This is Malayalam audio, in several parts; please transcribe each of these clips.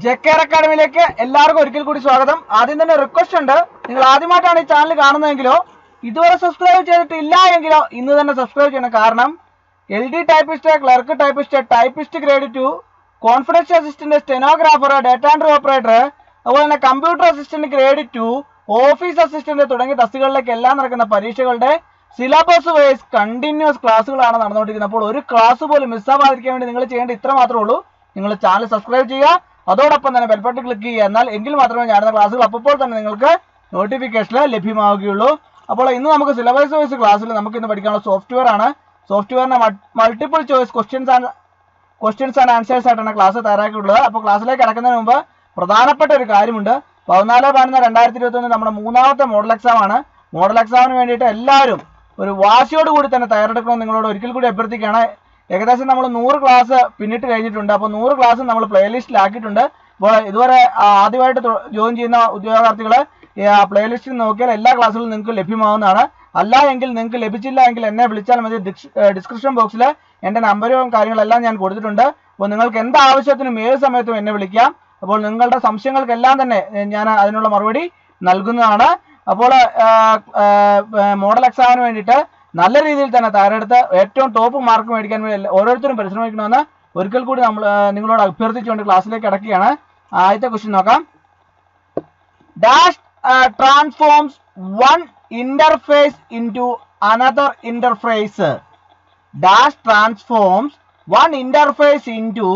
ജെകെആർ അക്കാഡമിയിലേക്ക് എല്ലാവർക്കും ഒരിക്കൽ കൂടി സ്വാഗതം. ആദ്യം തന്നെ റിക്വസ്റ്റ് ഉണ്ട്, നിങ്ങൾ ആദ്യമായിട്ടാണ് ഈ ചാനൽ കാണുന്നതെങ്കിലോ ഇതുവരെ സബ്സ്ക്രൈബ് ചെയ്തിട്ടില്ല എങ്കിലോ ഇന്ന് തന്നെ സബ്സ്ക്രൈബ് ചെയ്യണം. കാരണം LD typist, clerk typist, typist grade 2, confidential assistant, stenographer, data entry operator, അതുപോലെ തന്നെ computer assistant grade 2, office assistant തുടങ്ങിയ തസ്തികകളിലേക്ക് എല്ലാം നടക്കുന്ന പരീക്ഷകളുടെ സിലബസ് വൈസ് കണ്ടിന്യൂസ് ക്ലാസ്സുകളാണ് നടന്നുകൊണ്ടിരിക്കുന്നത്. അപ്പോൾ ഒരു ക്ലാസ് പോലും മിസ്സാവാതിരിക്കാൻ വേണ്ടി നിങ്ങൾ ചെയ്യേണ്ട ഇത്ര മാത്രമേ ഉള്ളൂ. നിങ്ങൾ ചാനൽ സബ്സ്ക്രൈബ് ചെയ്യുക, അതോടൊപ്പം തന്നെ ബെൽ ബട്ടൺ ക്ലിക്ക് ചെയ്യുക. എന്നാൽ എങ്കിൽ മാത്രമേ ഞാനുന്ന ക്ലാസ്സുകൾ അപ്പോൾ തന്നെ നിങ്ങൾക്ക് നോട്ടിഫിക്കേഷൻ ലഭ്യമാവുകയുള്ളൂ. അപ്പോൾ ഇന്ന് നമുക്ക് സിലബസ് വൈസ് ക്ലാസ്സിൽ നമുക്ക് ഇന്ന് പഠിക്കാനുള്ള സോഫ്റ്റ്വെയർ ആണ്. സോഫ്റ്റ്വെയറിന്റെ multiple choice questions and answers ആയിട്ടാണ് ക്ലാസ് തയ്യാറാക്കിയിട്ടുള്ളത്. അപ്പോൾ ക്ലാസ്സിലേക്ക് കടക്കുന്നതിന് മുമ്പ് പ്രധാനപ്പെട്ട ഒരു കാര്യമുണ്ട്. 14/11/2021 നമ്മുടെ മൂന്നാമത്തെ മോഡൽ എക്സാം ആണ്. മോഡൽ എക്സാമിന് വേണ്ടിയിട്ട് എല്ലാവരും ഒരു വാശിയോട് കൂടി തന്നെ തയ്യാറെടുക്കണമെന്ന് നിങ്ങളോട് ഒരിക്കൽ കൂടി അഭ്യർത്ഥിക്കുകയാണ്. ഏകദേശം നമ്മൾ 100 ക്ലാസ് പിന്നിട്ട് കഴിഞ്ഞിട്ടുണ്ട്. അപ്പോൾ 100 ക്ലാസ് നമ്മൾ പ്ലേലിസ്റ്റിലാക്കിയിട്ടുണ്ട്. അപ്പോൾ ഇതുവരെ ആദ്യമായിട്ട് ജോയിൻ ചെയ്യുന്ന ഉദ്യോഗാർത്ഥികൾ പ്ലേലിസ്റ്റിൽ നോക്കിയാൽ എല്ലാ ക്ലാസ്സുകളും നിങ്ങൾക്ക് ലഭ്യമാവുന്നതാണ്. അല്ല എങ്കിൽ നിങ്ങൾക്ക് ലഭിച്ചില്ല എങ്കിൽ എന്നെ വിളിച്ചാൽ മതി. ഡിസ്ക്രിപ്ഷൻ ബോക്സിൽ എൻ്റെ നമ്പരും കാര്യങ്ങളെല്ലാം ഞാൻ കൊടുത്തിട്ടുണ്ട്. അപ്പോൾ നിങ്ങൾക്ക് എന്ത് ആവശ്യത്തിനും ഏത് സമയത്തും എന്നെ വിളിക്കാം. അപ്പോൾ നിങ്ങളുടെ സംശയങ്ങൾക്കെല്ലാം തന്നെ ഞാൻ അതിനുള്ള മറുപടി നൽകുന്നതാണ്. അപ്പോൾ മോഡൽ എക്സാമിന് വേണ്ടിയിട്ട് നല്ല രീതിയിൽ തന്നെ തയ്യാറെടുത്ത് ഏറ്റവും ടോപ്പ് മാർക്ക് മേടിക്കാൻ വേണ്ടി ഓരോരുത്തരും പരിശ്രമിക്കണമെന്ന് ഒരിക്കൽ കൂടി നിങ്ങളോട് അഭ്യർത്ഥിച്ചുകൊണ്ട് ക്ലാസ്സിലേക്ക് അടക്കുകയാണ്. ആദ്യത്തെ ക്വസ്റ്റ്യൻ നോക്കാം. Dash transforms one interface into another interface. Dash transforms one interface into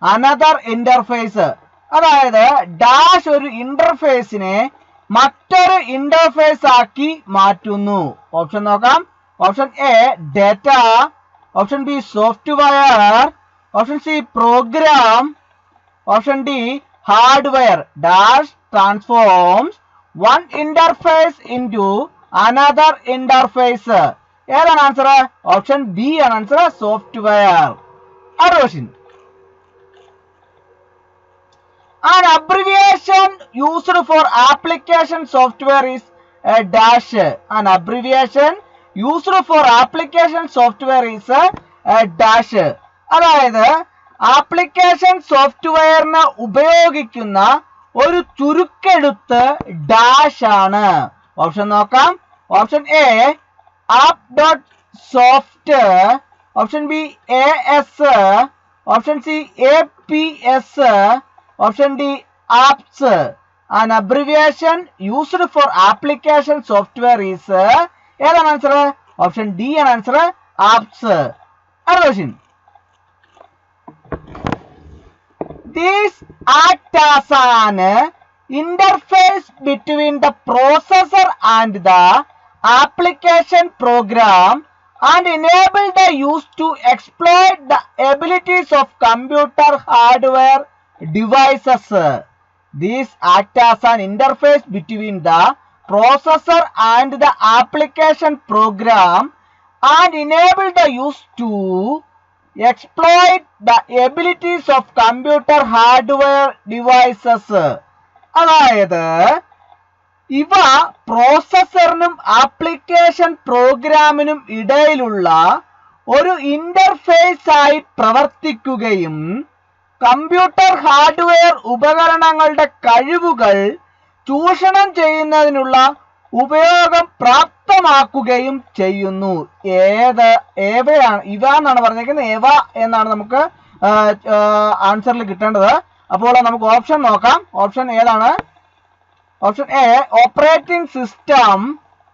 another interface. അതായത് ഡാഷ് ഒരു ഇന്റർഫേസിനെ മറ്റൊരു ഇന്റർഫേസ് ആക്കി മാറ്റുന്നു. ഓപ്ഷൻ നോക്കാം. Option A data, option B software, option C program, option D hardware. Dash transforms one interface into another interface. ഏതാണ് ആൻസർ? ഓപ്ഷൻ ബി ആണ് ആൻസർ, സോഫ്റ്റ്വെയർ. അടുത്ത question. An abbreviation used for application software is a dash. An abbreviation used for application software is a dash. അതായത് ആപ്ലിക്കേഷൻ സോഫ്റ്റ്വെയറിന് ഉപയോഗിക്കുന്ന ഒരു ചുരുക്കെഴുത്ത് ഡാഷ് ആണ്. ഓപ്ഷൻ നോക്കാം. Option A app dot soft, option B AS, option C APS, option D apps. An abbreviation used for application software is ഏതാണ് ആൻസർ? ഓപ്ഷൻ ഡി ആണ് ആൻസർ, ആപ്സ്. അടുത്ത question. These act as an interface between the processor and the application program and enable the use to exploit the abilities of computer hardware devices. These act as an interface between the processor and the application program and enable the use to exploit the abilities of computer hardware devices. അതായത് ഇവ പ്രോസസ്സറിനും ആപ്ലിക്കേഷൻ പ്രോഗ്രാമിനും ഇടയിലുള്ള ഒരു ഇന്റർഫേസ് ആയി പ്രവർത്തിക്കുകയും കമ്പ്യൂട്ടർ ഹാർഡ്വെയർ ഉപകരണങ്ങളുടെ കഴിവുകൾ ചൂഷണം ചെയ്യുന്നതിനുള്ള ഉപയോഗം പ്രാപ്തമാക്കുകയും ചെയ്യുന്നു. ഏവയാണ് ഇവ എന്നാണ് പറഞ്ഞിരിക്കുന്നത്. ഏവ എന്നാണ് നമുക്ക് ആൻസറിൽ കിട്ടേണ്ടത്. അപ്പോൾ നമുക്ക് ഓപ്ഷൻ നോക്കാം. ഓപ്ഷൻ ഏതാണ്? Option A operating system,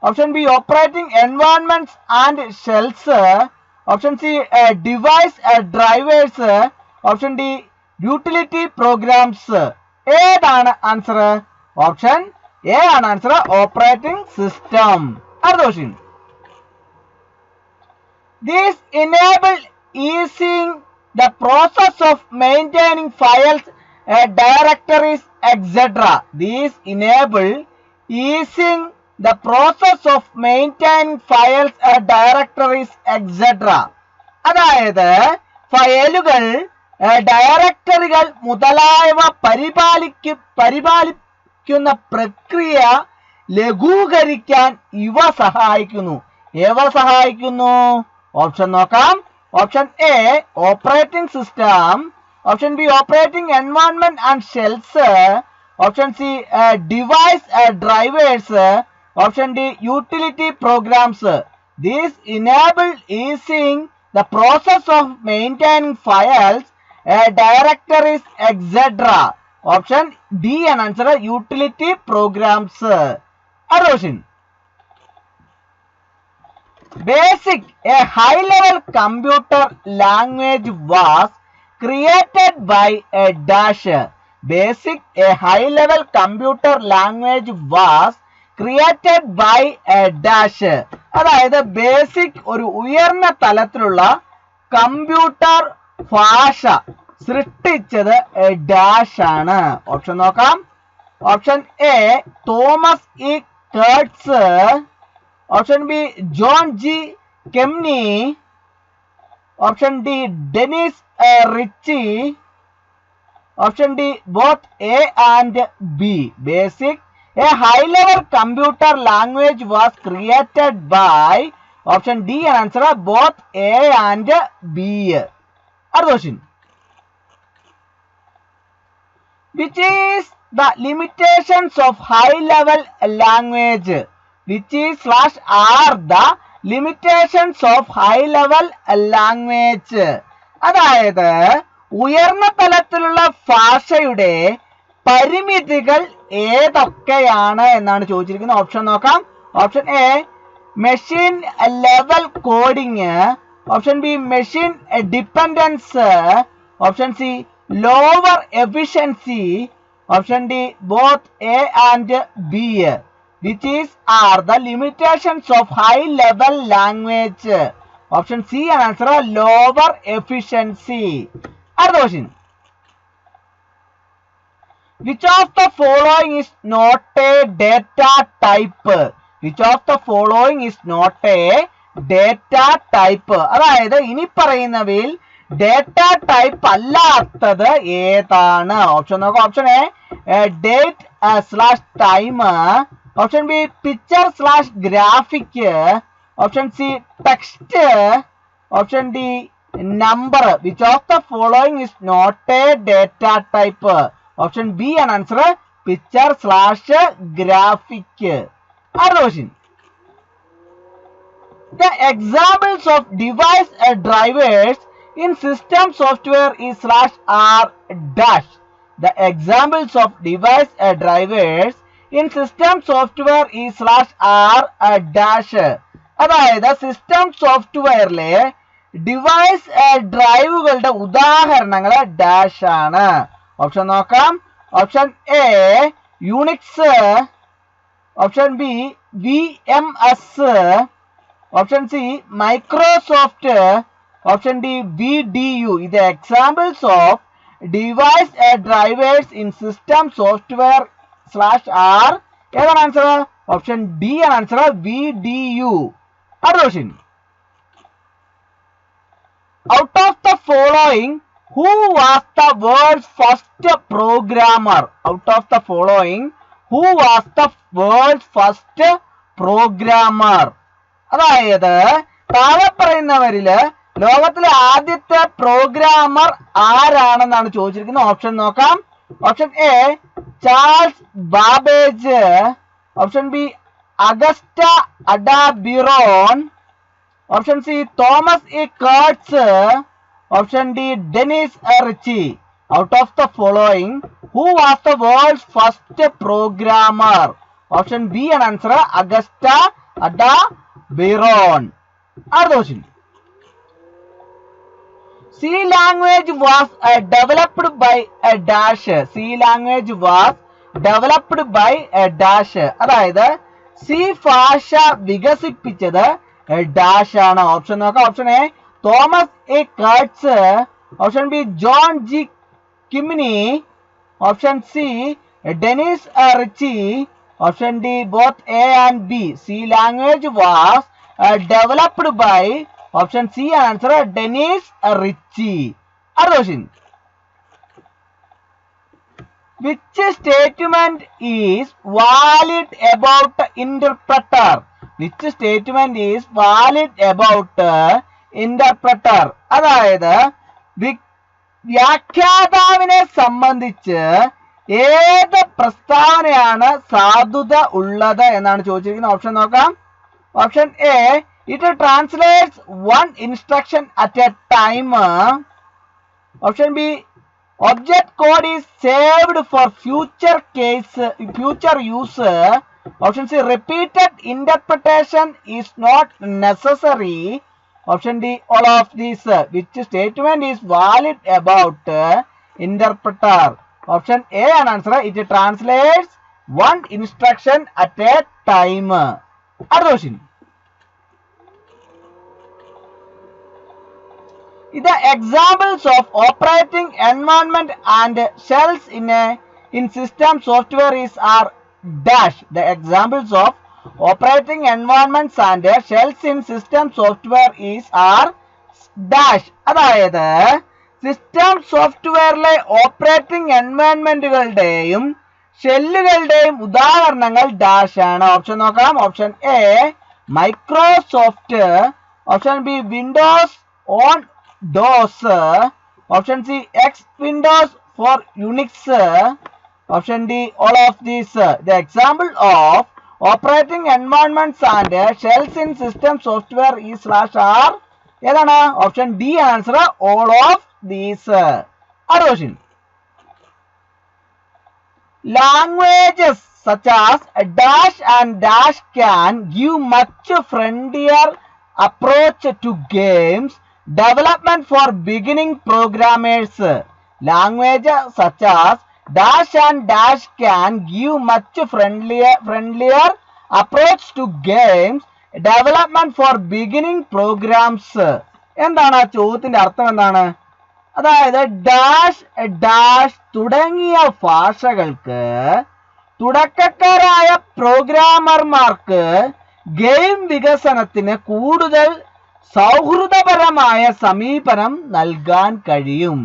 option B operating environments and shells, option C device drivers, option D utility programs. ഏതാണ് ആൻസർ? ഓപ്ഷൻ എ ആണ് ആൻസർ, ഓപ്പറേറ്റിംഗ് സിസ്റ്റം. അടുത്ത question. These enable easing the process of maintaining files, directories, etc. These enable easing the process of maintaining files, directories, etc. അതായത് ഫയലുകൾ, ഡയറക്ടറികൾ മുതലായവ പരിപാലിക്കുന്ന പ്രക്രിയ ലഘൂകരിക്കാൻ ഇവ സഹായിക്കുന്നു. സഹായിക്കുന്നു? ഓപ്ഷൻ നോക്കാം. Option A operating system, Option B, operating environment and shells. Option C, device drivers. Option D, utility programs. These enable easing the process of maintaining files, directories, etc. Option D and answer utility programs. Question. BASIC, a high-level computer language, was created by a dash. BASIC, a high-level computer language, was created by a dash. അതായത് ബേസിക് ഒരു ഉയർന്ന തലത്തിലുള്ള കമ്പ്യൂട്ടർ ഭാഷ സൃഷ്ടിച്ചത് ഡാഷ് ആണ്. ഓപ്ഷൻ നോക്കാം. Option A Thomas E Kurtz. Option B John G Kemeny. Option D Dennis Ritchie. Option D both A and B. BASIC, a high-level computer language, was created by option D and answer both A and B. Other question. Which is the limitations of high-level language? Which is /are the limitations of high-level language? അതായത് ഉയർന്ന തലത്തിലുള്ള ഭാഷയുടെ പരിമിതികൾ ഏതൊക്കെയാണ് എന്നാണ് ചോദിച്ചിരിക്കുന്നത്. ഓപ്ഷൻ നോക്കാം. Option A machine level coding. Option B machine dependence. Option C lower efficiency. Option D both A and B. Which is are the limitations of high level language? Option C answer lower efficiency. അടുത്ത question. Which of the following is not a data type? Which of the following is not a data type? അതായത് ഇനി പറയുന്നവയിൽ ഡേറ്റ ടൈപ്പ് അല്ലാത്തത് ഏതാണ്? ഓപ്ഷൻ നോക്കാം. Option A date slash time. Option B picture slash graphic. Option C text. Option D number. Which of the following is not a data type? Option B and answer picture slash graphic. Other question. The examples of device drivers in system software is /are dash. The examples of device drivers in system software is /are dash. അതായത് സിസ്റ്റം സോഫ്റ്റ്വെയറിലെ ഡിവൈസ് ഡ്രൈവുകളുടെ ഉദാഹരണങ്ങൾ ഡാഷ് ആണ്. ഓപ്ഷൻ നോക്കാം. Option A Unix. Option B VMS. Option C Microsoft. Option D VDU. ഇത് examples of device drivers in system software /are. ഏതാണ് ആൻസർ? ഓപ്ഷൻ ഡി ആണ് ആൻസർ VDU. അടുത്ത question. Out of the following, who was the world's first programmer? Out of the following, who was the world's first programmer? അതായത് താഴെ പറയുന്നവരില് ലോകത്തിലെ ആദ്യത്തെ പ്രോഗ്രാമർ ആരാണെന്നാണ് ചോദിച്ചിരിക്കുന്നത്. ഓപ്ഷൻ നോക്കാം. Option A Charles Babbage. Option B Augusta Ada Byron. Option C Thomas E Kurtz. Option D Dennis Ritchie. Out of the following, who was the world's first programmer? Option B and answer Augusta Ada Byron. Other question. C language was developed by a dash. C language was developed by a dash. അതായത് സി ഭാഷ വികസിപ്പിച്ചത് ഡാഷ് ആണ്. ഓപ്ഷൻ നോക്കാം. Option A Thomas A Kurtz. Option B John G Kemeny. Option C Dennis Ritchie. Option D both A and B. C language was developed by option C answer Dennis Ritchie. അടുത്ത question. Which statement is valid about interpreter? Which statement is valid about interpreter? അതായത് വ്യാഖ്യാതാവിനെ സംബന്ധിച്ച് ഏത് പ്രസ്താവനയാണ് സാധുത ഉള്ളത് എന്നാണ് ചോദിച്ചിരിക്കുന്നത്. ഓപ്ഷൻ നോക്കാം. Option A, it translates one instruction at A time. Option B, object code is saved for future use. Option C, repeated interpretation is not necessary. Option D, all of these. Which statement is valid about interpreter? Option A and answer, it translates one instruction at a time. Other question. The examples of operating environment and shells in system software are dash. The examples of operating environments and shells in system software are dash. അതായത് സിസ്റ്റം സോഫ്റ്റ്വെയറിലെ ഓപ്പറേറ്റിംഗ് എൻവയൺമെന്റുകളുടെയും ഷെല്ലുകളുടെയും ഉദാഹരണങ്ങൾ ഡാഷ് ആണ്. ഓപ്ഷൻ നോക്കാം. Option A, Microsoft. Option B, Windows on DOS. Option C, X Windows for Unix. Option D, all of these. The example of operating environments and shells in system software is /R. ഏതാണ്? Option D answer, all of these. അടുത്ത question. Languages such as dash and dash can give much friendlier approach to games development for beginning programmers. Languages such as dash and dash can give much friendlier approach to games development for beginning programs. എന്താണ് ആ ചോദ്യത്തിന്റെ അർത്ഥം? എന്താണ്? അതായത് ഡാഷ് ഡാഷ് തുടങ്ങിയ ഭാഷകൾക്ക് തുടക്കക്കാരായ പ്രോഗ്രാമർമാർക്ക് ഗെയിം വികസനത്തിന് കൂടുതൽ സൗഹൃദപരമായ സമീപനം നൽകാൻ കഴിയും.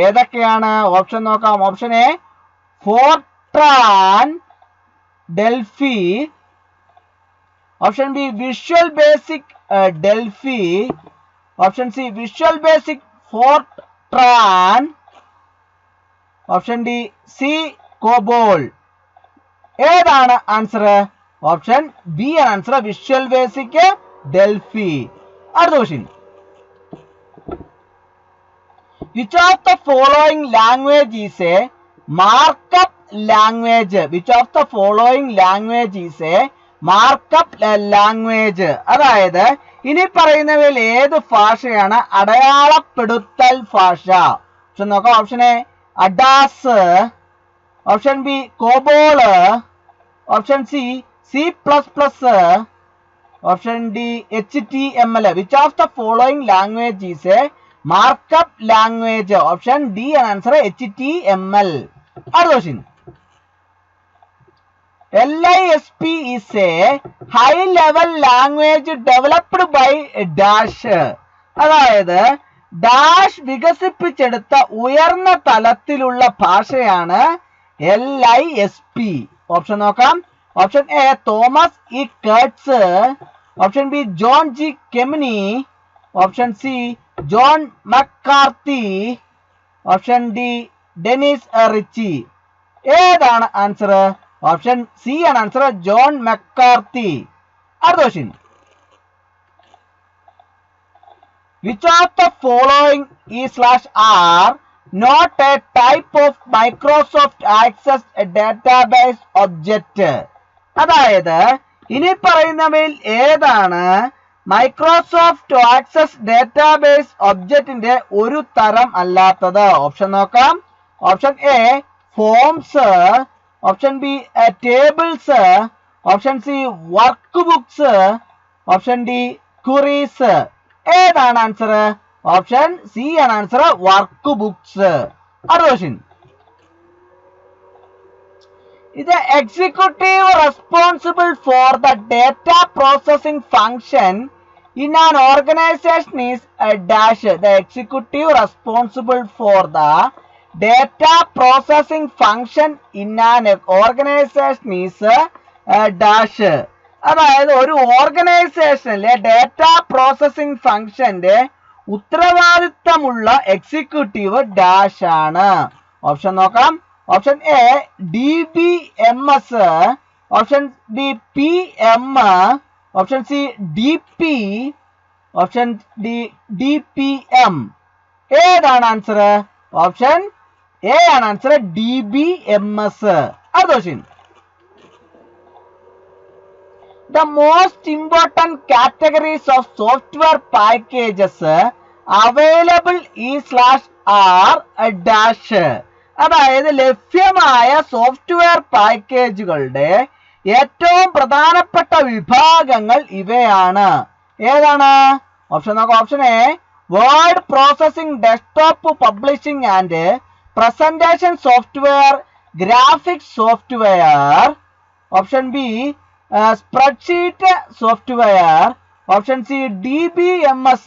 ഏതൊക്കെയാണ്? ഓപ്ഷൻ നോക്കാം. Option A, Fortran Delphi. Option B, visual basic Delphi. Option C, visual basic Fortran. Option D, C COBOL. ഏതാണ് ആൻസർ? ഓപ്ഷൻ ബി ആണ് ആൻസർ, വിഷ്വൽ ബേസിക് ഡെൽഫി. അടുത്ത question. Which of the following language is a markup language? Which of the following language is a markup language? അതായത് ഇനി പറയുന്നവയിൽ ഏത് ഭാഷയാണ് അടയാളപ്പെടുത്തൽ ഭാഷ? ഓപ്ഷൻ നോക്കാം. Option A, Ada's. Option B, COBOL. Option C, C++. Option D, HTML. Which of the following language is a markup language? Option D answer, HTML. Other question. LISP is a high level language developed by dash. അതായത് ഡാഷ് വികസിപ്പിച്ചെടുത്ത ഉയർന്ന തലത്തിലുള്ള ഭാഷയാണ് LISP. ഓപ്ഷൻ നോക്കാം. Option A, Thomas E Kurtz. Option B, John G Kemeny. Option C, John McCarthy. Option D, Dennis Ritchie. ഏതാണ് ആൻസർ? ഓപ്ഷൻ സി ആണ് ആൻസർ, ജോൺ മക്കാർത്തി. അടുത്ത question. Which of the following is/are not a type of Microsoft Access database object? അതായത് ഇനി പറയുന്നവയിൽ ഏതാണ് മൈക്രോസോഫ്റ്റ് ആക്സസ് ഡേറ്റാബേസ് ഒബ്ജക്റ്റിന്റെ ഒരു തരം അല്ലാത്തത്? ഓപ്ഷൻ നോക്കാം. Option A, forms. Option B, tables. Option C, work books. Option D, queries. ഏതാണ് ആൻസർ? ഓപ്ഷൻ സി ആണ് ആൻസർ, വർക്ക് ബുക്സ്. അടുത്ത question. The executive responsible for the data processing function in an organization is a dash. The executive responsible for the data processing function in an organization is a dash. അതായത് ഒരു ഓർഗനൈസേഷനിലെ ഡേറ്റ പ്രോസസ്സിംഗ് ഫംഗ്ഷന്റെ ഉത്തരവാദിത്തമുള്ള എക്സിക്യൂട്ടീവ് ഡാഷ് ആണ്. ഓപ്ഷൻ നോക്കാം. Option A DBMS, option B PM, option C DP, option D DPM. ഏതാണ് ആൻസർ? ഓപ്ഷൻ എ ആണ് ആൻസർ, DBMS. അടുത്ത question. The most important categories of software packages available are dash. അതായത് ലഭ്യമായ സോഫ്റ്റ്വെയർ പാക്കേജുകളുടെ ഏറ്റവും പ്രധാനപ്പെട്ട വിഭാഗങ്ങൾ ഇവയാണ്. ഏതാണ്? ഓപ്ഷൻ നോക്കാം. Option A word processing, desktop publishing and presentation software, graphics software. Option B spreadsheet software. Option C DBMS.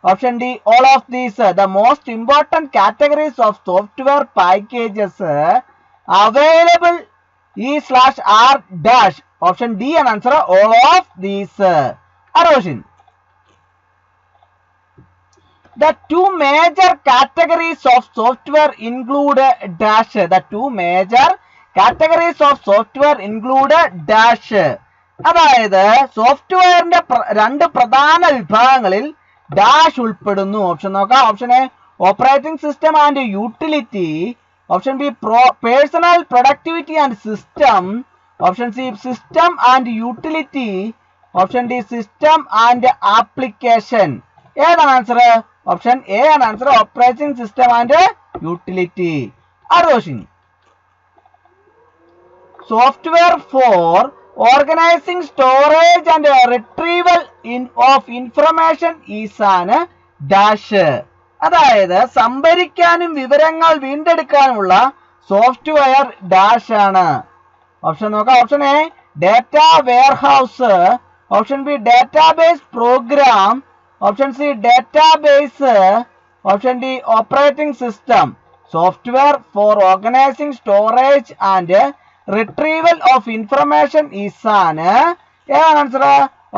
Option D all of these. The most important categories of software packages available are dash. Option D an answer, all of these. Question. The two major categories of software include dash. The two major categories of software include dash. അതായത് സോഫ്റ്റ്വെയറിന്റെ രണ്ട് പ്രധാന വിഭാഗങ്ങളിൽ ഡാഷ് ഉൾപ്പെടുന്നു. ഓപ്ഷൻ നോക്കാം. Option A operating system and utility. Option B personal productivity and system. Option C system and utility. Option D system and application. ഏതാണ് ആൻസർ? ഓപ്ഷൻ എ ആണ് answer, operating system and utility. അടുത്ത question. Software for organizing storage and retrieval of information is an dash. അതായത് സംഭരിക്കാനും വിവരങ്ങൾ വീണ്ടെടുക്കാനുമുള്ള സോഫ്റ്റ്വെയർ ഡാഷ് ആണ്. ഓപ്ഷൻ നോക്കാം. Option A data warehouse. Option B database program. Option C database. Option D operating system. Software for organising storage and retrieval of information is ആണ്. ഏതാണ് ആൻസർ?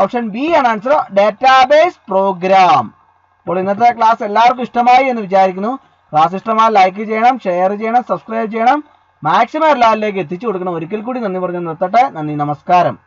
ഓപ്ഷൻ ബി ആണ് ആൻസർ, ഡേറ്റാബേസ് പ്രോഗ്രാം. അപ്പോൾ ഇന്നത്തെ ക്ലാസ് എല്ലാവർക്കും ഇഷ്ടമായി എന്ന് വിചാരിക്കുന്നു. ക്ലാസ് ഇഷ്ടമായി ലൈക്ക് ചെയ്യണം, ഷെയർ ചെയ്യണം, സബ്സ്ക്രൈബ് ചെയ്യണം, മാക്സിമം എല്ലാവരിലേക്ക് എത്തിച്ചു കൊടുക്കണം. ഒരിക്കൽ കൂടി നന്ദി പറഞ്ഞു നിർത്തട്ടെ. നന്ദി, നമസ്കാരം.